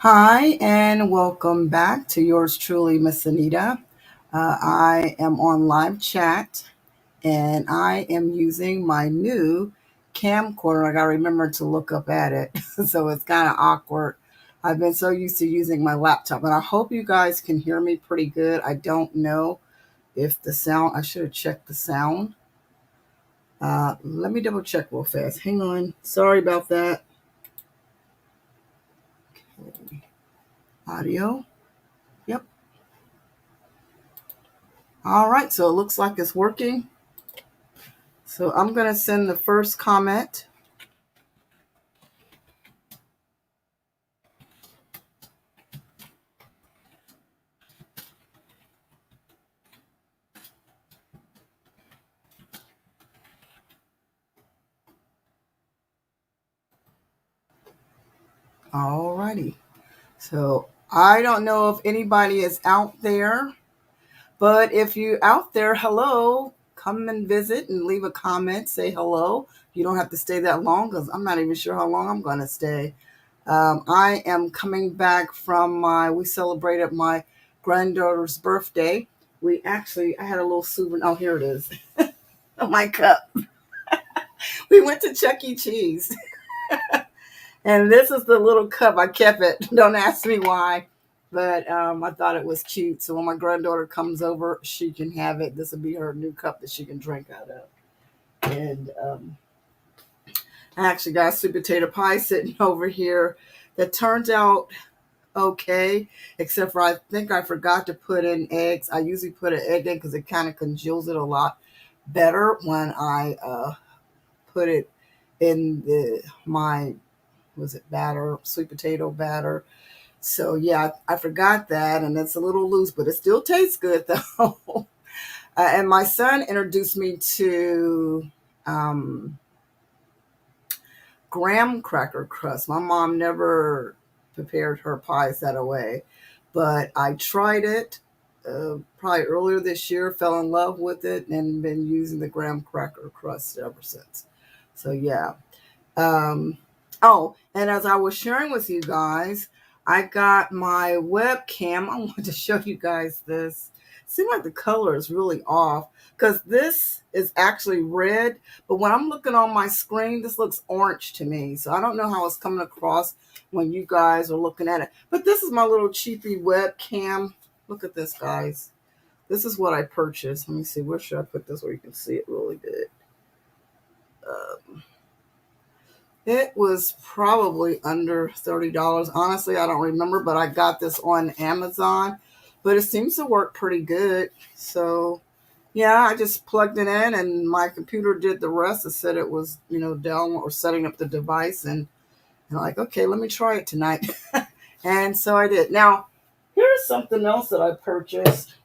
Hi, and welcome back to yours truly, Miss Anita. I am on live chat and I am using my new camcorder. I got to remember to look up at it. So it's kind of awkward. I've been so used to using my laptop, and I hope you guys can hear me pretty good. I don't know if the sound, I should have checked the sound. Let me double check real fast. Hang on. Sorry about that. Audio. Yep. All right. So it looks like it's working. So I'm going to send the first comment. All righty. So I don't know if anybody is out there, but if you out there, hello, come and visit and leave a comment, say hello. You don't have to stay that long because I'm not even sure how long I'm going to stay. I am coming back from we celebrated my granddaughter's birthday. I had a little souvenir. Oh, here it is. Oh, my cup. We went to Chuck E. Cheese. And this is the little cup. I kept it. Don't ask me why. But I thought it was cute. So when my granddaughter comes over, she can have it. This will be her new cup that she can drink out of. And I actually got a sweet potato pie sitting over here that turns out okay, except for I think I forgot to put in eggs. I usually put an egg in because it kind of congeals it a lot better when I put it in my was it batter, sweet potato batter. So yeah, I forgot that, and it's a little loose, but it still tastes good though. And my son introduced me to um, graham cracker crust. My mom never prepared her pies that way, but I tried it probably earlier this year, fell in love with it, and been using the graham cracker crust ever since. So yeah. Um, oh, and as I was sharing with you guys, I got my webcam. I wanted to show you guys this. Seems like the color is really off because this is actually red, but when I'm looking on my screen, this looks orange to me. So I don't know how it's coming across when you guys are looking at it. But this is my little cheapy webcam. Look at this, guys. This is what I purchased. Let me see. Where should I put this where you can see it really good? Um, It was probably under $30. Honestly, I don't remember, but I got this on Amazon. But it seems to work pretty good. So, yeah, I just plugged it in and my computer did the rest. It said it was, down or setting up the device. And I'm like, okay, let me try it tonight. And so I did. Now, here's something else that I purchased.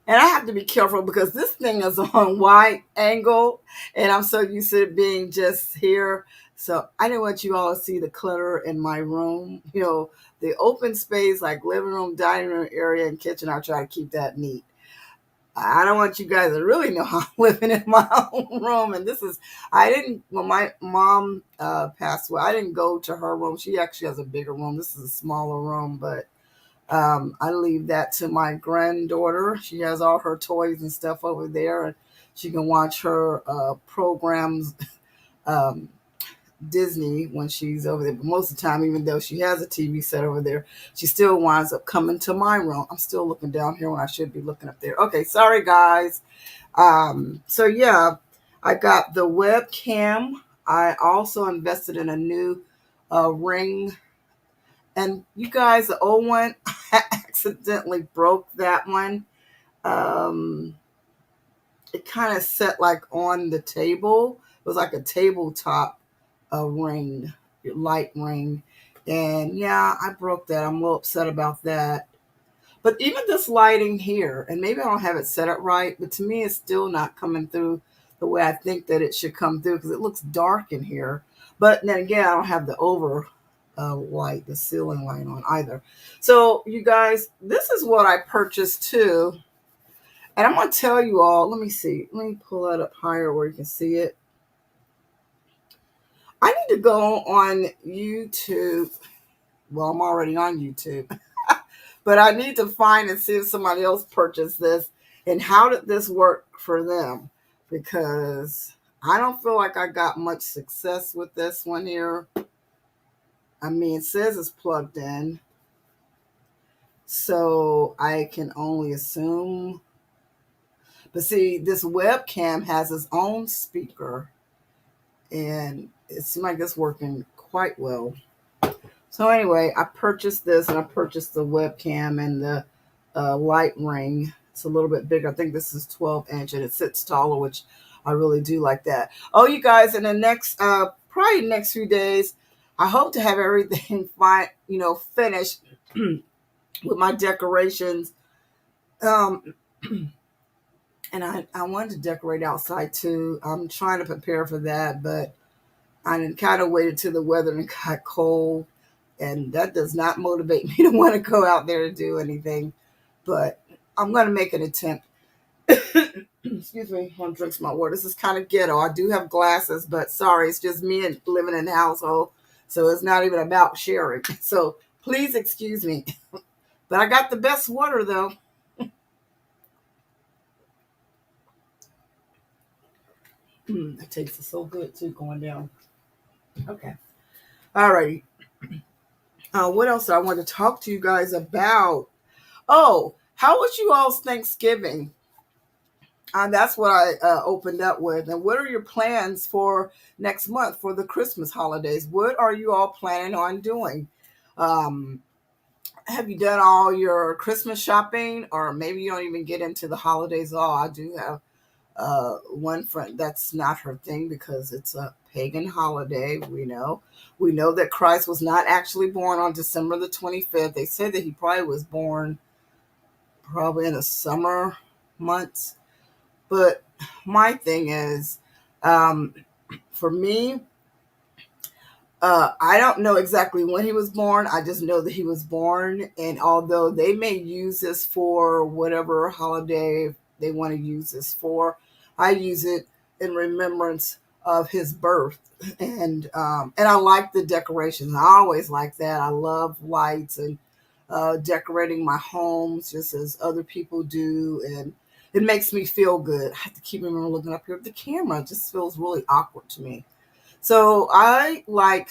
And I have to be careful because this thing is on wide angle and I'm so used to it being just here. So I didn't want you all to see the clutter in my room. The open space like living room, dining room area, and kitchen, I try to keep that neat. I don't want you guys to really know how I'm living in my own room. And when my mom passed away, I didn't go to her room. She actually has a bigger room. This is a smaller room, but I leave that to my granddaughter. She has all her toys and stuff over there, and she can watch her programs, um, Disney when she's over there. But most of the time, even though she has a TV set over there, she still winds up coming to my room. I'm still looking down here when I should be looking up there. Okay, sorry guys. So yeah, I got the webcam. I also invested in a new ring, and you guys, the old one, I accidentally broke that one. Um, it kind of set like on the table. It was like a tabletop ring, light ring. And yeah, I broke that. I'm a little upset about that. But even this lighting here, and maybe I don't have it set up right, but to me, it's still not coming through the way I think that it should come through because it looks dark in here. But then again, I don't have the over light, the ceiling light on either. So, you guys, this is what I purchased too. And I'm going to tell you all, let me see. Let me pull that up higher where you can see it. I need to go on YouTube Well, I'm already on YouTube. But I need to find and see if somebody else purchased this and how did this work for them, because I don't feel like I got much success with this one here. I mean, it says it's plugged in, so I can only assume. But see, this webcam has its own speaker, and it seems like it's working quite well. So anyway, I purchased this, and I purchased the webcam and the light ring. It's a little bit bigger. I think this is 12-inch, and it sits taller, which I really do like that. Oh, you guys, in the next probably next few days, I hope to have everything fine, finished with my decorations. Um, and I wanted to decorate outside too. I'm trying to prepare for that, but I kind of waited till the weather got cold, and that does not motivate me to want to go out there to do anything. But I'm going to make an attempt. Excuse me, I want to drink some water. This is kind of ghetto. I do have glasses, but sorry, it's just me and living in the household, so it's not even about sharing. So please excuse me. But I got the best water though. That tastes so good too, going down. Okay. All righty. What else I want to talk to you guys about? Oh, how was you all's Thanksgiving? That's what I opened up with. And what are your plans for next month for the Christmas holidays? What are you all planning on doing? Um, have you done all your Christmas shopping, or maybe you don't even get into the holidays at all? I do have one friend that's not her thing because it's a pagan holiday. We know that Christ was not actually born on December the 25th. They say that he probably was born probably in the summer months. But my thing is, um, for me, I don't know exactly when he was born. I just know that he was born. And although they may use this for whatever holiday they want to use this for, I use it in remembrance of his birth. And I like the decorations. I always like that. I love lights and decorating my homes just as other people do. And it makes me feel good. I have to keep remembering looking up here at the camera. It just feels really awkward to me. So I like,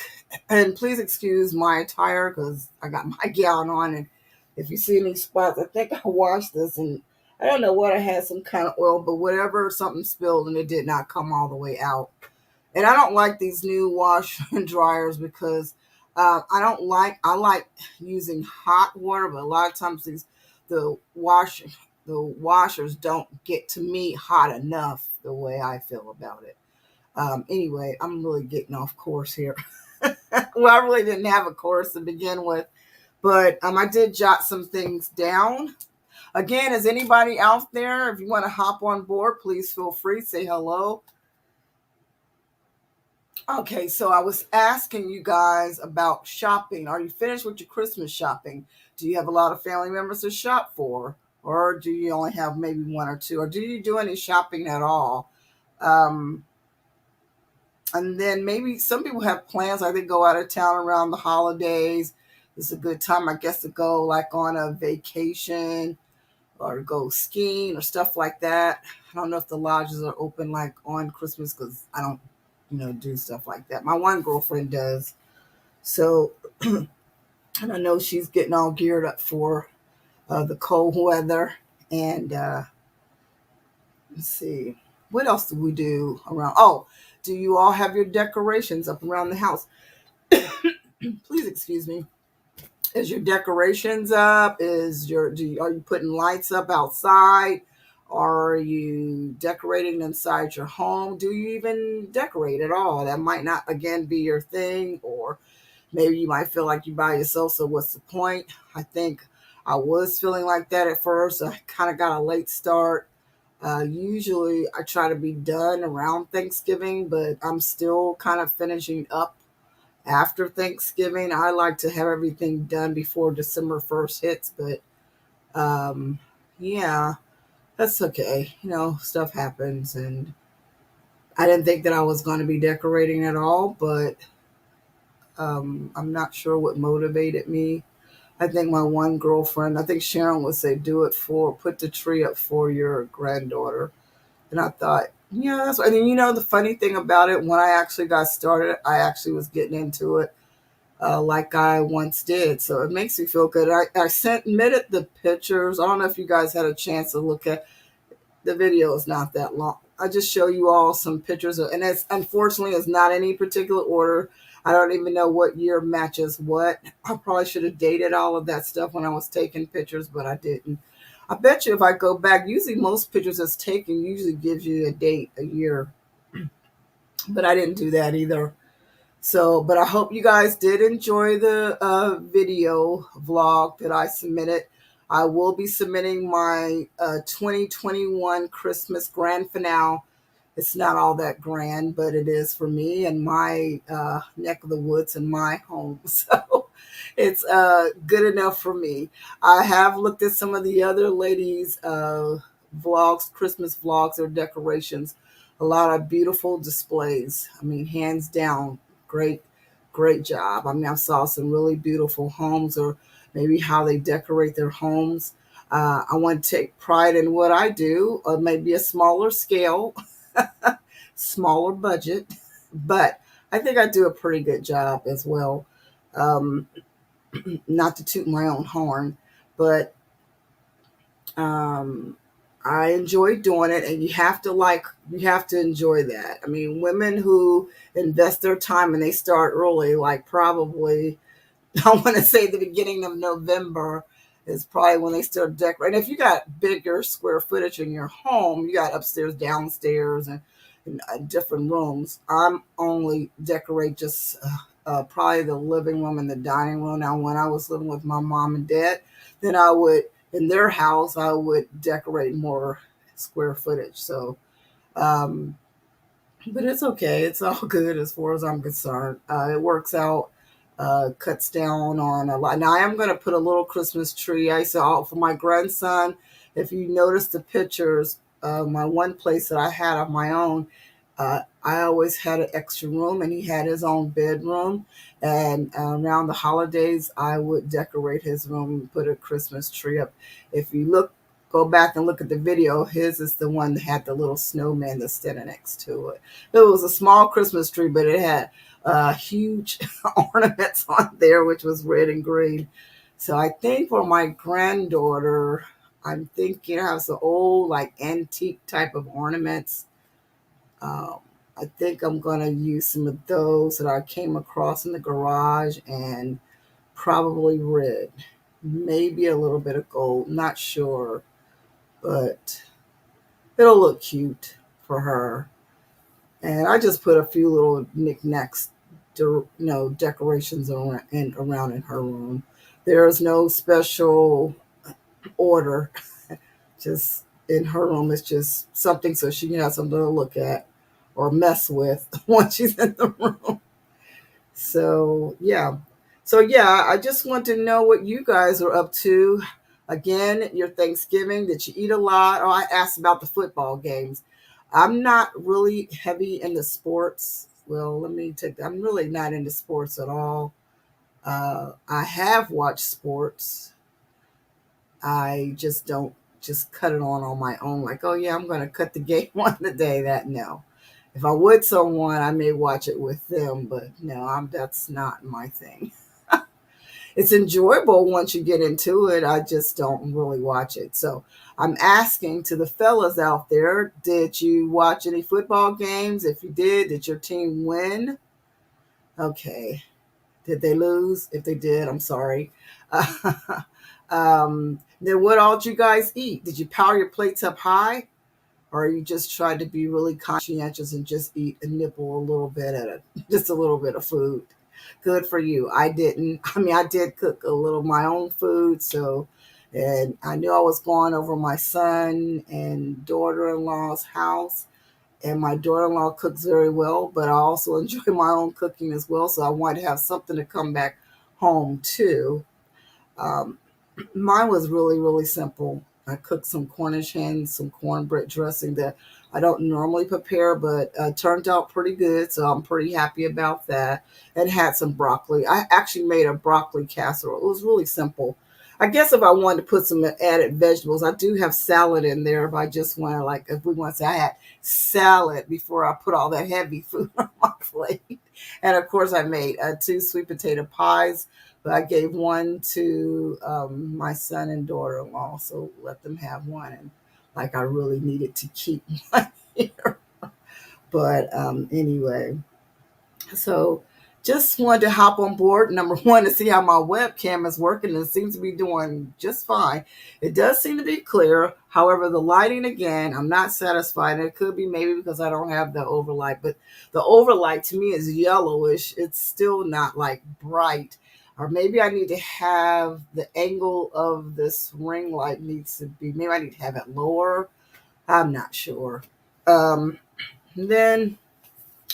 and please excuse my attire because I got my gown on, and if you see any spots, I think I washed this, and I don't know what I had, some kind of oil, but whatever, something spilled, and it did not come all the way out. And I don't like these new wash and dryers because I like using hot water, but a lot of times the wash the washers don't get to me hot enough the way I feel about it. Anyway, I'm really getting off course here. Well, I really didn't have a course to begin with, but I did jot some things down. Again, is anybody out there? If you want to hop on board, please feel free. Say hello. Okay, so I was asking you guys about shopping. Are you finished with your Christmas shopping? Do you have a lot of family members to shop for? Or do you only have maybe one or two? Or do you do any shopping at all? Um, and then maybe some people have plans like they go out of town around the holidays. It's a good time, I guess, to go like on a vacation or go skiing or stuff like that. I don't know if the lodges are open like on Christmas because I don't, do stuff like that. My one girlfriend does. So, and I know she's getting all geared up for the cold weather. And let's see, what else do we do around? Oh, do you all have your decorations up around the house? Please excuse me. Is your decorations up? Are you putting lights up outside? Are you decorating inside your home? Do you even decorate at all? That might not again be your thing, or maybe you might feel like you by yourself. So what's the point? I think I was feeling like that at first. I kind of got a late start. Usually I try to be done around Thanksgiving, but I'm still kind of finishing up after Thanksgiving. I like to have everything done before December 1st hits, but yeah, that's okay. Stuff happens, and I didn't think that I was going to be decorating at all, but I'm not sure what motivated me. I think my one girlfriend, I think Sharon would say, put the tree up for your granddaughter. And I thought, yeah, that's right. And then, the funny thing about it, when I actually got started, I actually was getting into it like I once did. So it makes me feel good. I submitted the pictures. I don't know if you guys had a chance to look at the video. Is not that long. I just show you all some pictures and it's unfortunately it's not any particular order. I don't even know what year matches what. I probably should have dated all of that stuff when I was taking pictures, but I didn't. I bet you if I go back, usually most pictures that's taken usually gives you a date, a year, but I didn't do that either. So, but I hope you guys did enjoy the video vlog that I submitted. I will be submitting my 2021 Christmas grand finale. It's not all that grand, but it is for me and my neck of the woods and my home. So it's good enough for me. I have looked at some of the other ladies' vlogs, Christmas vlogs or decorations. A lot of beautiful displays. I mean, hands down, great, great job. I mean, I saw some really beautiful homes or maybe how they decorate their homes. I want to take pride in what I do, maybe a smaller scale, smaller budget, but I think I do a pretty good job as well. Um, Not to toot my own horn, but um, I enjoy doing it, and you have to enjoy that. I mean, women who invest their time and they start early, like probably I want to say the beginning of November is probably when they start decorating. If you got bigger square footage in your home, you got upstairs, downstairs, and different rooms. I'm only decorate just probably the living room and the dining room. Now, when I was living with my mom and dad, then I would in their house I would decorate more square footage. So, um, but it's okay. It's all good as far as I'm concerned. It works out. Cuts down on a lot. Now I am going to put a little Christmas tree. I saw for my grandson. If you notice the pictures, my one place that I had of my own, I always had an extra room, and he had his own bedroom. And around the holidays, I would decorate his room and put a Christmas tree up. If you go back and look at the video, his is the one that had the little snowman that's standing next to it. It was a small Christmas tree, but it had huge ornaments on there, which was red and green. So I think for my granddaughter, I'm thinking I have some old, like antique type of ornaments. Um, I think I'm going to use some of those that I came across in the garage and probably red, maybe a little bit of gold, not sure, but it'll look cute for her. And I just put a few little knickknacks, decorations around in her room. There is no special order. Just in her room, it's just something so she can have something to look at or mess with when she's in the room. So yeah, I just want to know what you guys are up to. Again, your Thanksgiving, did you eat a lot? Oh, I asked about the football games. I'm not really heavy into sports. Well, let me take that. I'm really not into sports at all. I have watched sports. I just don't just cut it on my own. Like, oh yeah, I'm going to cut the game on today. That no. If I would someone, I may watch it with them, but no, that's not my thing. It's enjoyable once you get into it. I just don't really watch it. So I'm asking to the fellas out there, did you watch any football games? If you did your team win? Okay. Did they lose? If they did, I'm sorry. Then what all did you guys eat? Did you power your plates up high? Or you just tried to be really conscientious and just eat and nibble a little bit at it, just a little bit of food? Good for you. I didn't. I mean, I did cook a little my own food, so and I knew I was going over my son and daughter-in-law's house, and my daughter-in-law cooks very well, but I also enjoy my own cooking as well, so I wanted to have something to come back home to. Um, Mine was really, really simple. I cooked some Cornish hens, some cornbread dressing that I don't normally prepare, but turned out pretty good, so I'm pretty happy about that. And had some broccoli. I actually made a broccoli casserole. It was really simple. I guess if I wanted to put some added vegetables, I do have salad in there. If I just want to, like, if we want to say I had salad before I put all that heavy food on my plate. And of course, I made two sweet potato pies, but I gave one to my son and daughter-in-law, so let them have one. And like I really needed to keep one here. But anyway, so just wanted to hop on board. Number one, to see how my webcam is working. It seems to be doing just fine. It does seem to be clear. However, the lighting again, I'm not satisfied. It could be maybe because I don't have the overlight, but the overlight to me is yellowish. It's still not like bright. Or maybe I need to have the angle of this ring light needs to be, maybe I need to have it lower. I'm not sure. Then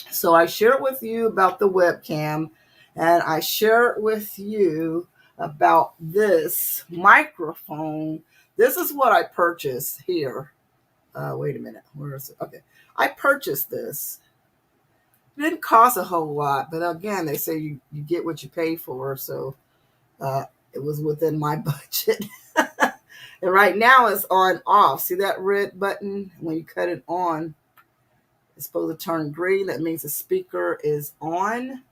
so I share it with you about the webcam, and I share it with you about this microphone. This is what I purchased here. Wait a minute. Where is it? Okay. I purchased this. It didn't cost a whole lot, but again, they say you get what you pay for. So it was within my budget. And right now it's on off. See that red button? When you cut it on, it's supposed to turn green. That means the speaker is on.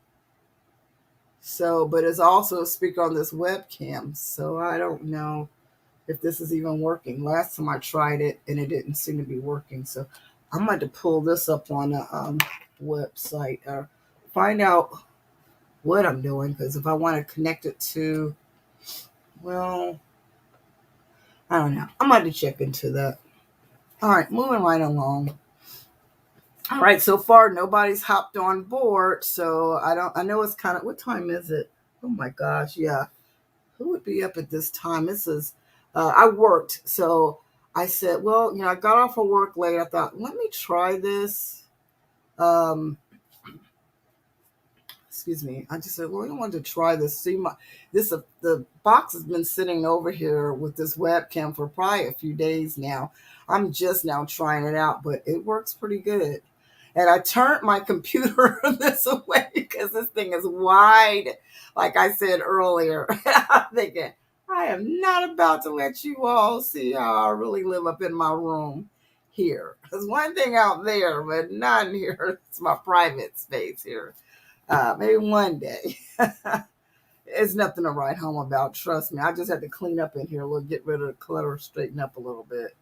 So, but it's also a speaker on this webcam. So I don't know if this is even working. Last time I tried it and it didn't seem to be working. So I'm going to pull this up on a website or find out what I'm doing. Because if I want to connect it to, well, I don't know. I'm going to check into that. All right, moving right along. All right, so far nobody's hopped on board, so I know it's kind of, what time is it? Oh my gosh, yeah. Who would be up at this time? This is I worked, so I said, well, I got off of work late. I thought, let me try this. Um Excuse me. I just said, well, I wanted to try this. See the box has been sitting over here with this webcam for probably a few days now. I'm just now trying it out, but it works pretty good. And I turned my computer this away because this thing is wide, like I said earlier. I'm thinking, I am not about to let you all see how I really live up in my room here. There's one thing out there, but not in here. It's my private space here. Maybe one day. It's nothing to write home about. Trust me. I just had to clean up in here a little, get rid of the clutter, straighten up a little bit.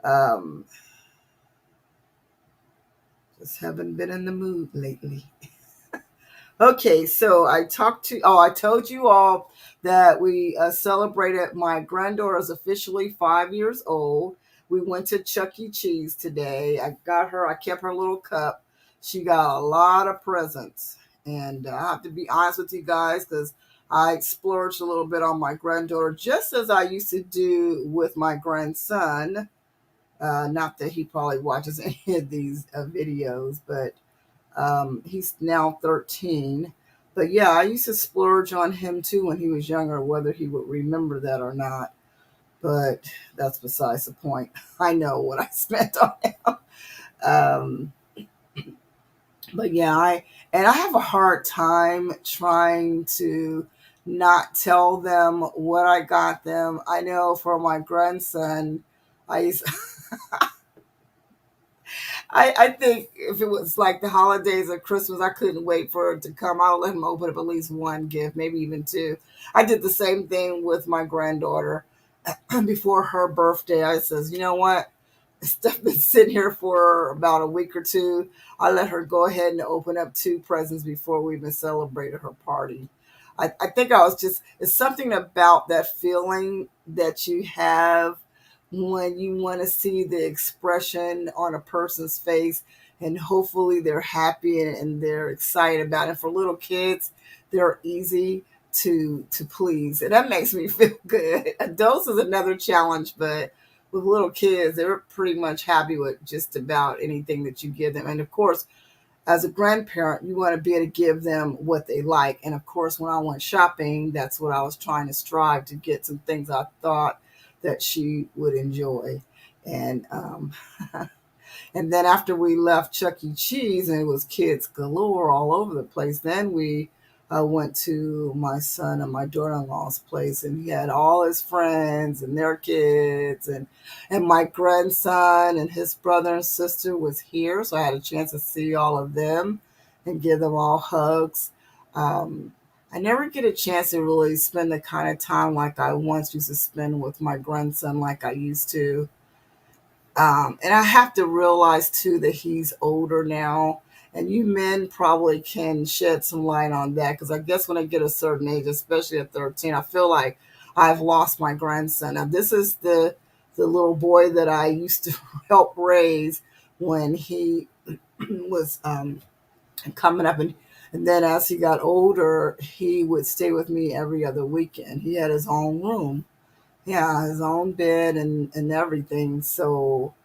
Um, just haven't been in the mood lately. Okay, so I told you all that we celebrated my granddaughter's officially 5 years old. We went to Chuck E. Cheese today. I kept her little cup. She got a lot of presents. And I have to be honest with you guys because I splurged a little bit on my granddaughter, just as I used to do with my grandson. Not that he probably watches any of these videos, but he's now 13. But yeah, I used to splurge on him too when he was younger, whether he would remember that or not. But that's besides the point. I know what I spent on him. Um, but yeah, I have a hard time trying to not tell them what I got them. I know for my grandson, I used I think if it was like the holidays or Christmas, I couldn't wait for it to come. I'll let him open up at least one gift, maybe even two. I did the same thing with my granddaughter before her birthday. I says, you know what? Stuff been sitting here for about a week or two. I let her go ahead and open up two presents before we even celebrated her party. I think I was just, it's something about that feeling that you have when you want to see the expression on a person's face and hopefully they're happy and they're excited about it. For little kids, they're easy to please. And that makes me feel good. Adults is another challenge, but with little kids, they're pretty much happy with just about anything that you give them. And of course, as a grandparent, you want to be able to give them what they like. And of course, when I went shopping, that's what I was trying to strive to get some things I thought that she would enjoy. And And then after we left Chuck E. Cheese and it was kids galore all over the place, then we went to my son and my daughter-in-law's place, and he had all his friends and their kids, and my grandson and his brother and sister was here, so I had a chance to see all of them and give them all hugs. Um, I never get a chance to really spend the kind of time like I once used to spend with my grandson, like I used to. And I have to realize too that he's older now. And you men probably can shed some light on that because I guess when I get a certain age, especially at 13, I feel like I've lost my grandson. Now, this is the little boy that I used to help raise when he was coming up. And then as he got older, he would stay with me every other weekend. He had his own room, yeah, his own bed and everything. So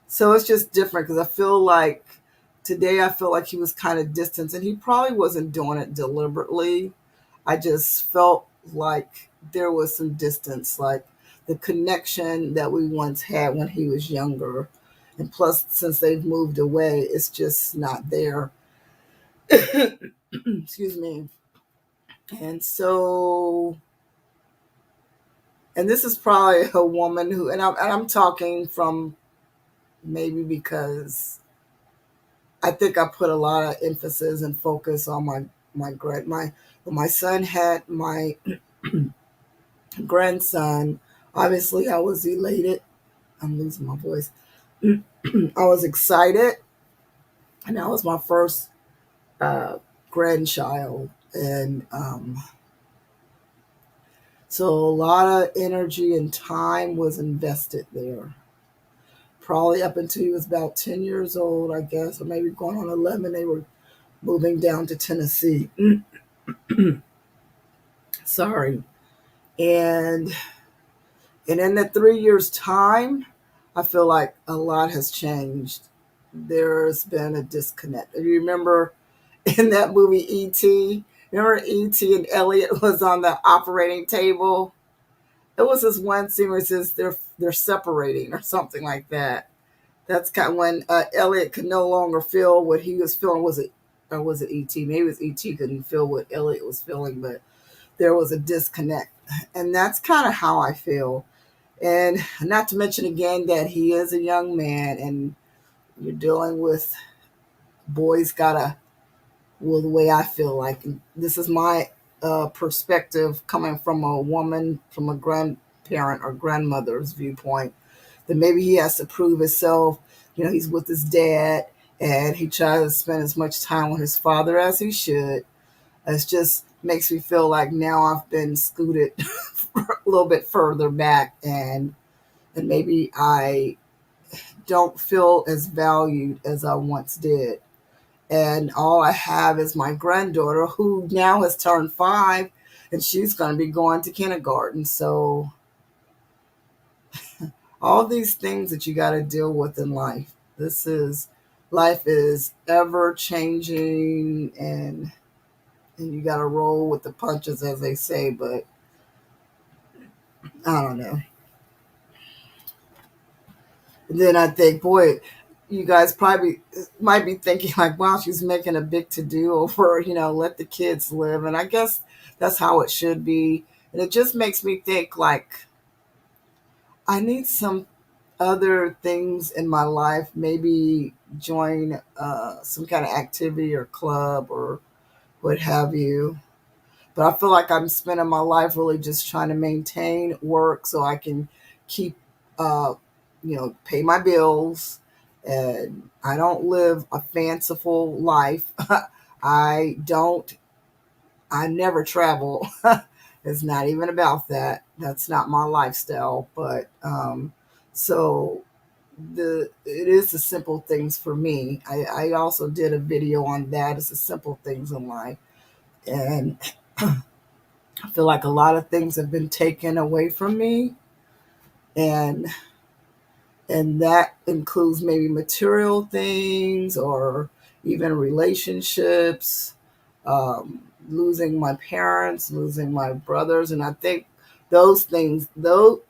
it's just different because I feel like today I feel like he was kind of distant and he probably wasn't doing it deliberately. I just felt like there was some distance, like the connection that we once had when he was younger. And plus, since they've moved away, it's just not there. Excuse me. And so, and this is probably a woman who, and I'm talking from maybe because I think I put a lot of emphasis and focus on my when my son had my grandson. Obviously, I was elated. I'm losing my voice. I was excited, and that was my first uh, grandchild, and so a lot of energy and time was invested there. Probably up until he was about 10 years old, I guess, or maybe going on 11. They were moving down to Tennessee. Sorry, and in the 3 years time, I feel like a lot has changed. There's been a disconnect. You remember in that movie E.T.? Remember E.T. and Elliot was on the operating table? It was this one scene where it says they're separating or something like that. That's kind of when Elliot could no longer feel what he was feeling. Was it or was it E.T.? Maybe it was E.T. couldn't feel what Elliot was feeling, but there was a disconnect, and that's kind of how I feel. And not to mention again that he is a young man, and you're dealing with boys gotta, well, the way I feel like this is my perspective coming from a woman, from a grandparent or grandmother's viewpoint, that maybe he has to prove himself. You know, he's with his dad and he tries to spend as much time with his father as he should. It just makes me feel like now I've been scooted a little bit further back, and maybe I don't feel as valued as I once did. And all I have is my granddaughter who now has turned 5 and she's going to be going to kindergarten. So all these things that you got to deal with in life. This is life is ever changing, and you got to roll with the punches as they say, but I don't know. And then I think, boy, you guys probably might be thinking like, wow, she's making a big to do over, let the kids live. And I guess that's how it should be. And it just makes me think like I need some other things in my life, maybe join some kind of activity or club or what have you. But I feel like I'm spending my life really just trying to maintain work so I can keep, uh, pay my bills. And I don't live a fanciful life. I don't, I never travel. It's not even about that. That's not my lifestyle. But so it is the simple things for me. I also did a video on that. It's the simple things in life. And I feel like a lot of things have been taken away from me, and that includes maybe material things or even relationships, losing my parents, losing my brothers, and I think those things, though,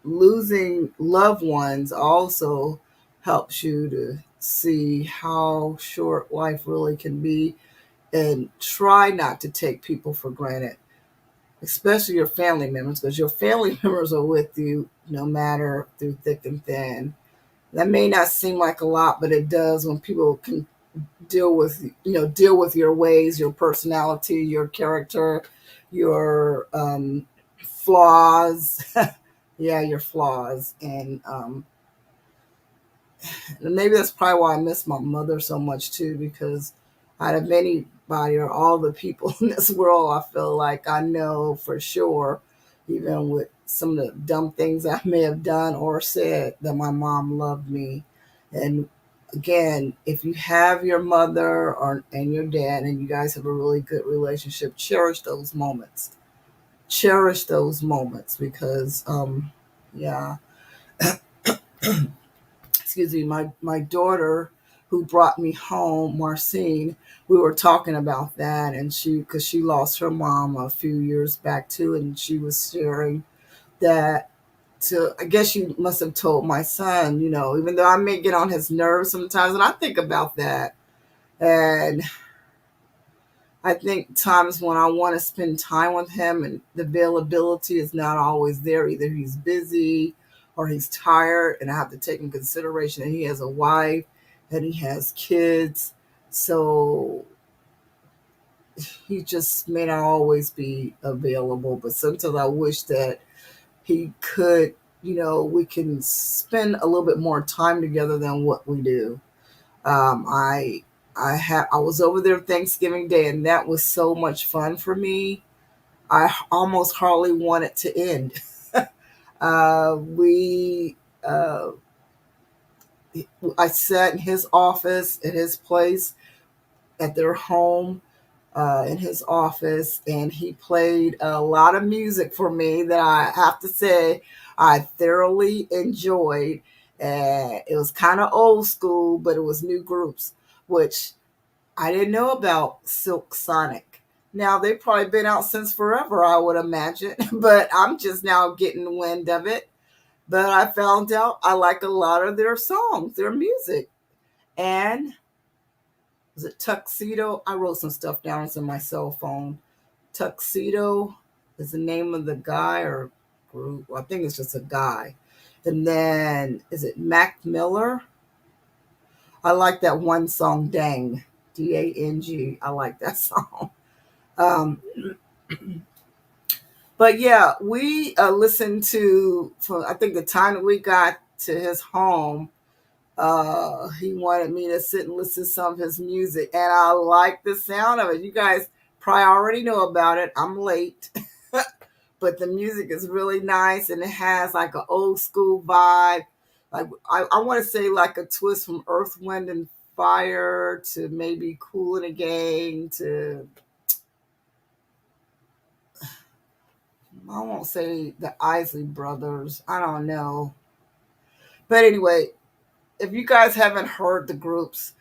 losing loved ones also helps you to see how short life really can be, and try not to take people for granted, especially your family members, because your family members are with you no matter through thick and thin. That may not seem like a lot, but it does when people can deal with your ways, your personality, your character, your flaws. Yeah, your flaws. And maybe that's probably why I miss my mother so much too, because out of anybody or all the people in this world, I feel like I know for sure, even with some of the dumb things I may have done or said, that my mom loved me. And again, if you have your mother or and your dad and you guys have a really good relationship, cherish those moments. Cherish those moments because yeah, excuse me, my daughter who brought me home, Marcine, we were talking about that, and because she lost her mom a few years back too, and she was sharing that. To, I guess she must have told my son, even though I may get on his nerves sometimes, and I think about that, and I think times when I want to spend time with him and the availability is not always there. Either he's busy or he's tired, and I have to take in consideration that he has a wife and he has kids. So he just may not always be available. But sometimes I wish that he could, we can spend a little bit more time together than what we do. Um, I I was over there Thanksgiving Day, and that was so much fun for me. I almost hardly want it to end. We I sat in his office, in his place, at their home, in his office, and he played a lot of music for me that I have to say I thoroughly enjoyed. And it was kind of old school, but it was new groups, which I didn't know about Silk Sonic. Now they've probably been out since forever, I would imagine, but I'm just now getting wind of it. But I found out I like a lot of their songs, their music. And was it Tuxedo? I wrote some stuff down. It's in my cell phone. Tuxedo is the name of the guy or group. Well, I think it's just a guy. And then is it Mac Miller? I like that one song, Dang. Dang. I like that song. Um, but yeah, we listened to, from I think the time that we got to his home, he wanted me to sit and listen to some of his music, and I like the sound of it. You guys probably already know about it. I'm late, but the music is really nice, and it has like an old school vibe. Like I want to say like a twist from Earth, Wind, and Fire to maybe Cool and the Gang to, I won't say the Isley Brothers. I don't know, but anyway, if you guys haven't heard the groups,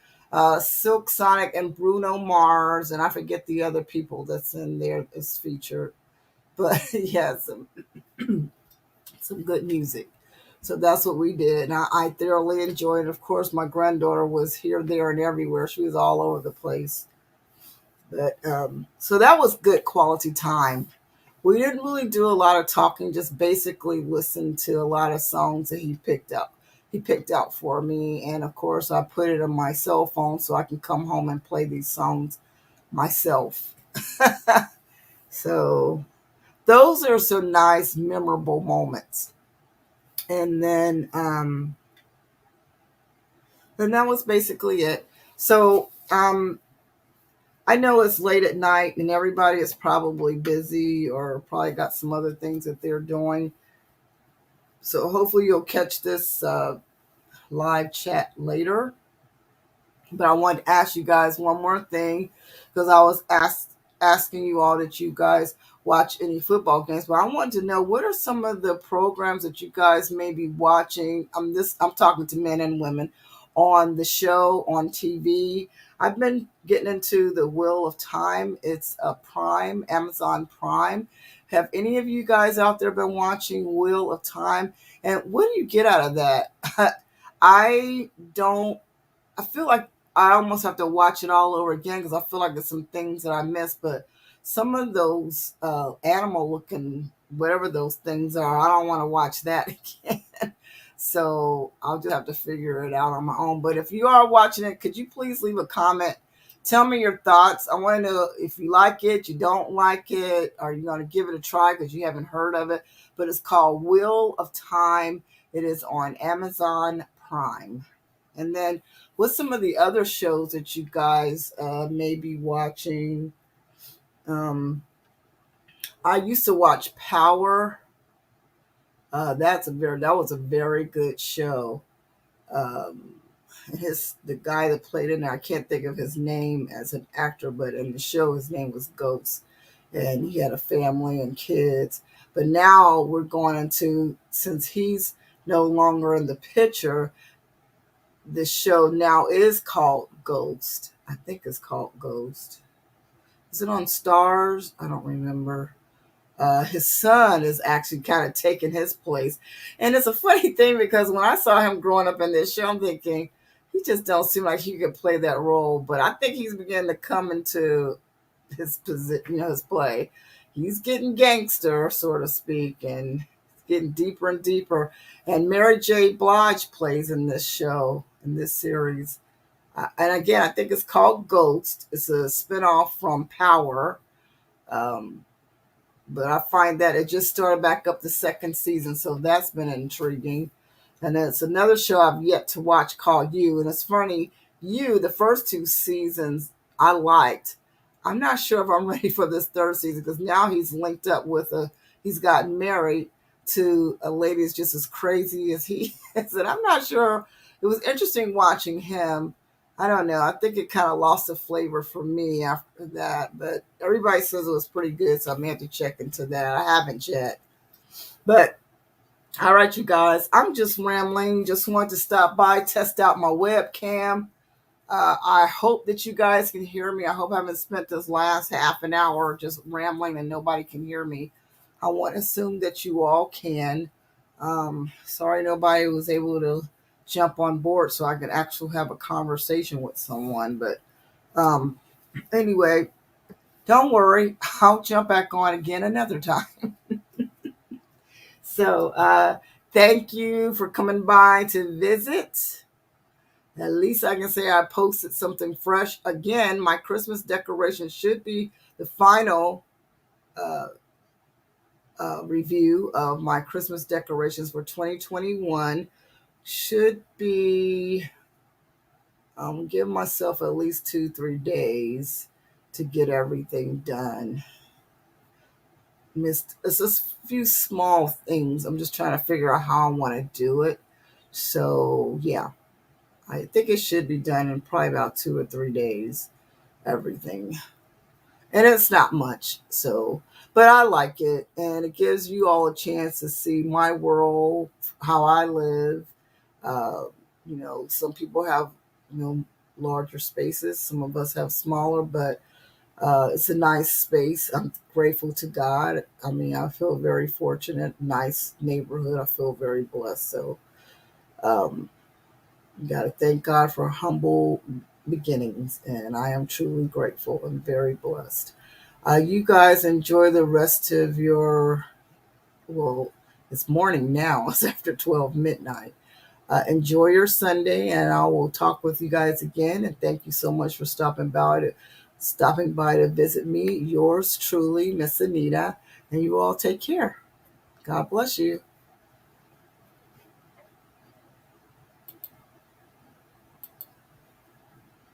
Silk Sonic and Bruno Mars, and I forget the other people that's in there is featured, but yeah, some good music. So that's what we did, and I thoroughly enjoyed it. Of course, my granddaughter was here, there, and everywhere. She was all over the place. But so that was good quality time. We didn't really do a lot of talking, just basically listened to a lot of songs that he picked up. He picked out for me, and of course, I put it on my cell phone so I can come home and play these songs myself. So those are some nice, memorable moments. And then that was basically it. So I know it's late at night and everybody is probably busy or probably got some other things that they're doing. So hopefully you'll catch this live chat later. But I wanted to ask you guys one more thing because I was asking you all that you guys watch any football games. But I wanted to know what are some of the programs that you guys may be watching. I'm talking to men and women on the show on TV. I've been getting into the Wheel of Time. It's a Prime, Amazon Prime. Have any of you guys out there been watching Wheel of Time? And what do you get out of that? I don't. I feel like I almost have to watch it all over again because I feel like there's some things that I missed. But some of those animal looking, whatever those things are, I don't want to watch that again. So I'll just have to figure it out on my own. But if you are watching it, could you please leave a comment? Tell me your thoughts. I want to know if you like it, you don't like it, are you going to give it a try because you haven't heard of it? But it's called Wheel of Time. It is on Amazon Prime. And then what's some of the other shows that you guys may be watching? Um, I used to watch Power. That was a very good show. Um, the guy that played in there, I can't think of his name as an actor, but in the show his name was Ghost, and he had a family and kids. But now we're going into, since he's no longer in the picture, the show now is called Ghost. I think it's called Ghost. Is it on Stars? I don't remember. His son is actually kind of taking his place. And it's a funny thing because when I saw him growing up in this show, I'm thinking, he just don't seem like he could play that role. But I think he's beginning to come into his position, his play. He's getting gangster, so to speak, and getting deeper and deeper. And Mary J. Blige plays in this show, in this series. And again, I think it's called Ghost. It's a spinoff from Power. Um, but I find that it just started back up the second season, so that's been intriguing. And then it's another show I've yet to watch called You. And it's funny, You, the first two seasons I liked. I'm not sure if I'm ready for this third season because now he's linked up with he's gotten married to a lady that's just as crazy as he is. And I'm not sure. It was interesting watching him. I don't know. I think it kind of lost the flavor for me after that, but everybody says it was pretty good, so I may have to check into that. I haven't yet. But all right, you guys, I'm just rambling. Just wanted to stop by, test out my webcam. I hope that you guys can hear me. I hope I haven't spent this last half an hour just rambling and nobody can hear me. I want to assume that you all can. Sorry nobody was able to jump on board so I could actually have a conversation with someone. But um, anyway, don't worry. I'll jump back on again another time. So thank you for coming by to visit. At least I can say I posted something fresh. Again, my Christmas decoration should be the final uh, review of my Christmas decorations for 2021. Should be, give myself at least 2-3 days to get everything done. It's just a few small things. I'm just trying to figure out how I want to do it. So, yeah, I think it should be done in probably about 2 or 3 days, everything. And it's not much. So, but I like it. And it gives you all a chance to see my world, how I live. Uh, some people have, larger spaces. Some of us have smaller, but it's a nice space. I'm grateful to God. I mean, I feel very fortunate. Nice neighborhood. I feel very blessed. So, um, you got to thank God for humble beginnings, and I am truly grateful and very blessed. You guys enjoy the rest of your, well, it's morning now. It's after 12 midnight. Enjoy your Sunday, and I will talk with you guys again. And thank you so much for stopping by to visit me. Yours truly, Miss Anita. And you all take care. God bless you.